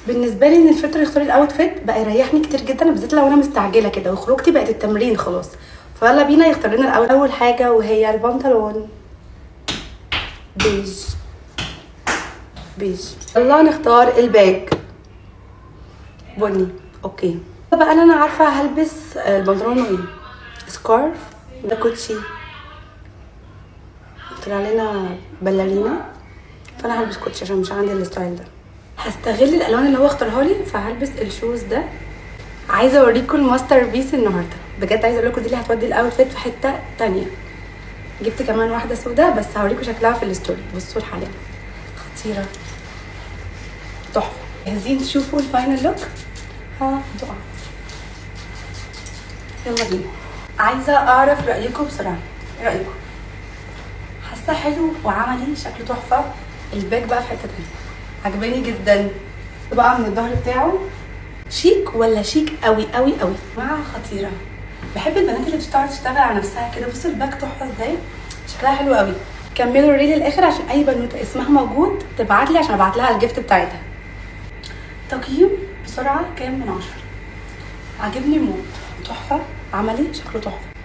بالنسبه لي ان الفلتر يختار الاوتفيت بقى يريحني كتير جدا، بالذات لو انا مستعجله كده وخروجتي بقت التمرين خلاص. فيلا بينا يختار لنا اول حاجه وهي البنطلون بيج. يلا نختار الباج بني. اوكي بقى انا عارفه هلبس البنطلون ايه، سكارف ده كوتشي، طلع لنا باليرينا، فانا هلبس كوتشي عشان مش عندي الستايل ده. هستغل الالوان اللي هو اختارها لي فهلبس الشوز ده. عايزه اوريكم الماستر بيس النهارده بجد، عايزه اقول لكم دي اللي هتودي الاوتفيت في حته تانية. جبت كمان واحده سوداء بس هوريكم شكلها في الستوري. بصوا الحلاوه خطيره تحفه. جاهزين تشوفوا الفاينل لوك؟ ها تقع. يلا بينا. عايزه اعرف رايكم بسرعه. ايه رايكم؟ حاسه حلو وعملي شكله تحفه. الباك بقى في حته تانية عجباني جدا. بقى من الظهر بتاعه شيك ولا شيك قوي قوي قوي مع خطيره. بحب البنات اللي بتعرف تشتغل على نفسها كده. بصوا الباك تحفه ازاي، شكلها حلو قوي. كملوا الريل للاخر عشان اي بنوته اسمها موجود تبعت لي عشان ابعت لها الجيفت بتاعتها. تقييم بسرعه كام من 10؟ عجبني موت، تحفه، عملي، شكله تحفه.